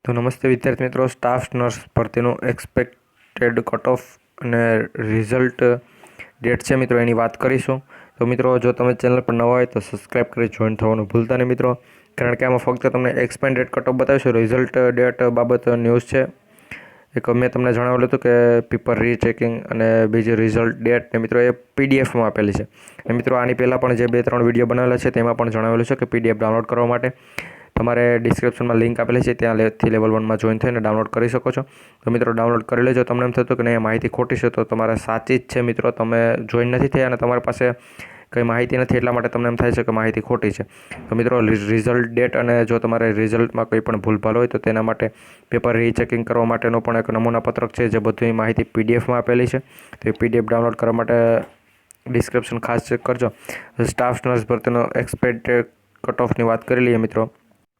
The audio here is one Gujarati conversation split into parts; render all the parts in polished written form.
તો નમસ્તે વિદ્યાર્થી મિત્રો, સ્ટાફ નર્સ ભરતીનું એક્સપેક્ટેડ કટ ઓફ અને રિઝલ્ટ ડેટ છે મિત્રો, એની વાત કરીશું. તો મિત્રો, જો તમે ચેનલ પર નવા હોય તો સબસ્ક્રાઈબ કરી જોઈન થવાનું ભૂલતા નહીં મિત્રો, કારણ કે આમાં ફક્ત તમને એક્સપેક્ટેડ કટ ઓફ બતાવીશું. રિઝલ્ટ ડેટ બાબત ન્યૂઝ છે. એક મેં તમને જણાવેલું હતું કે પેપર રીચેકિંગ અને બીજી રિઝલ્ટ ડેટ ને મિત્રો એ પીડીએફમાં આપેલી છે. અને મિત્રો આની પહેલાં પણ જે 2-3 વિડીયો બનાવેલા છે તેમાં પણ જણાવેલું છે કે પીડીએફ ડાઉનલોડ કરવા માટે તમારે ડિસ્ક્રિપ્શનમાં લિંક આપેલી છે, ત્યાંથી લેવલ 1માં જોઈન થઈને ડાઉનલોડ કરી શકો છો. તો મિત્રો ડાઉનલોડ કરી લેજો. તમને એમ થતું કે નહીં માહિતી ખોટી છે, તો તમારે સાચી જ છે મિત્રો. તમે જોઈન નથી થયા અને તમારી પાસે કંઈ માહિતી નથી, એટલા માટે તમને એમ થાય છે કે માહિતી ખોટી છે. તો મિત્રો રિઝલ્ટ ડેટ અને જો તમારે રિઝલ્ટમાં કંઈ પણ ભૂલભાલ હોય તો તેના માટે પેપર રીચેકિંગ કરવા માટેનો પણ એક નમૂના પત્રક છે, જે બધી માહિતી પીડીએફમાં આપેલી છે. તો એ પીડીએફ ડાઉનલોડ કરવા માટે ડિસ્ક્રિપ્શન ખાસ ચેક કરજો. સ્ટાફ નર્સ ભરતીનો એક્સપેક્ટેડ કટ ઓફની વાત કરી લઈએ મિત્રો.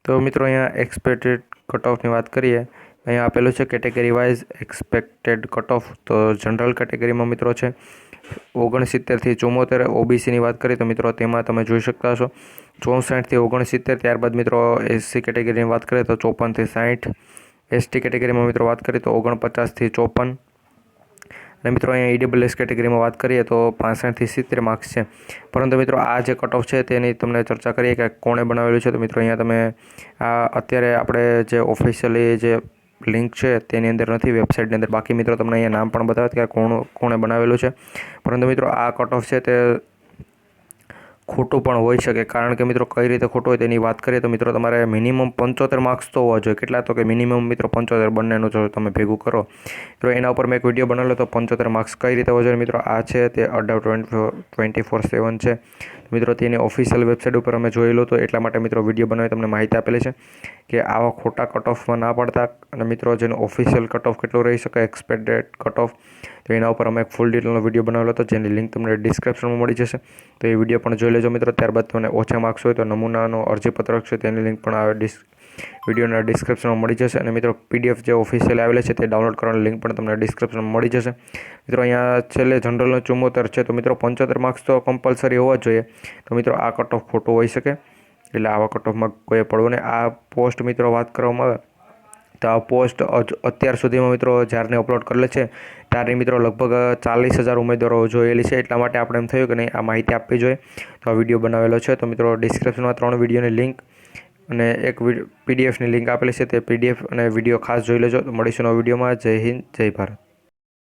તો મિત્રો અહીંયા એક્સપેક્ટેડ કટ ઓફની વાત કરીએ. અહીંયા આપેલું છે category wise expected cut of. તો જનરલ કેટેગરીમાં મિત્રો છે 69થી 74. ઓબીસીની વાત કરીએ તો મિત્રો તેમાં તમે જોઈ શકતા હશો 64થી 69. ત્યારબાદ મિત્રો એસસી કેટેગરીની વાત કરીએ તો 54થી 60. એસટી કેટેગરીમાં મિત્રો વાત કરીએ તો 49થી 54. અને મિત્રો અહીંયા ઈડબ્લ્યુએસ કેટેગરીમાં વાત કરીએ તો 65થી 70 માર્ક્સ છે. પરંતુ મિત્રો આ જે કટ ઓફ છે તેની તમને ચર્ચા કરીએ કે કોણે બનાવેલું છે. તો મિત્રો અહીંયા તમે આ અત્યારે આપણે જે ઓફિશિયલી જે લિંક છે તેની અંદર નથી, વેબસાઇટની અંદર. બાકી મિત્રો તમને અહીંયા નામ પણ બતાવે કે કોણે બનાવેલું છે. પરંતુ મિત્રો આ કટ ઓફ છે તે ખોટું પણ હોઈ શકે, કારણ કે મિત્રો કઈ રીતે ખોટું હોય તેની વાત કરીએ તો મિત્રો તમારે મિનિમમ 75 માર્ક્સ તો હોવા જોઈએ. કેટલા? તો કે મિનિમમ મિત્રો 75 બંનેનું જો તમે ભેગું કરો તો એના ઉપર મેં એક વિડીયો બનાવેલો તો 75 માર્ક્સ કઈ રીતે હોવા જોઈએ મિત્રો. આ છે તે અડાઉ 24/7 છે મિત્રો. તેની ઓફિશિયલ વેબસાઇટ ઉપર અમે જોયેલું તો એટલા માટે મિત્રો વિડીયો બનાવી તમને માહિતી આપેલી છે કે આવા ખોટા કટ ઓફમાં ના પડતા. અને મિત્રો જેનું ઓફિશિયલ કટ ઓફ કેટલું રહી શકે એક્સપેક્ટેડ કટ ઓફ, તો એના ઉપર અમે એક ફૂલ ડિટેલનો વિડીયો બનાવેલો હતો, જેની લિંક તમને ડિસ્ક્રિપ્શનમાં મળી જશે. તો એ વિડીયો પણ જોઈ લેજો મિત્રો. ત્યારબાદ તમને ઓછા માર્ક્સ હોય તો નમૂનાનો અરજીપત્રક છે તેની લિંક પણ આ વિડીયોના ડિસ્ક્રિપ્શનમાં મળી જશે. અને મિત્રો પીડીએફ જે ઓફિશિયલ આવેલી છે તે ડાઉનલોડ કરવાની લિંક પણ તમને ડિસ્ક્રિપ્શનમાં મળી જશે. મિત્રો અહીંયા છેલ્લે જનરલનો 74 છે, તો મિત્રો 75 માર્ક્સ તો કમ્પલસરી હોવા જ જોઈએ. તો મિત્રો આ કટ ઓફ ખોટું હોઈ શકે, એટલે આવા કટ ઓફમાં કોઈ પડવું નહીં. આ પોસ્ટ મિત્રો વાત કરવામાં આવે તો આ પોસ્ટ અત્યાર સુધીમાં મિત્રો જ્યારની અપલોડ કરેલ છે ત્યારની મિત્રો લગભગ 40,000 ઉમેદવારો જોયેલી છે. એટલા માટે આપણે એમ થયું કે નહીં આ માહિતી આપવી જોઈએ, તો આ વિડીયો બનાવેલો છે. તો મિત્રો ડિસ્ક્રિપ્શનમાં 3 વિડીયોની લિંક અને એક પીડીએફની લિંક આપેલી છે. તે પીડીએફ અને વિડીયો ખાસ જોઈ લેજો. મળીશું નવા વિડીયોમાં. જય હિન્દ, જય ભારત.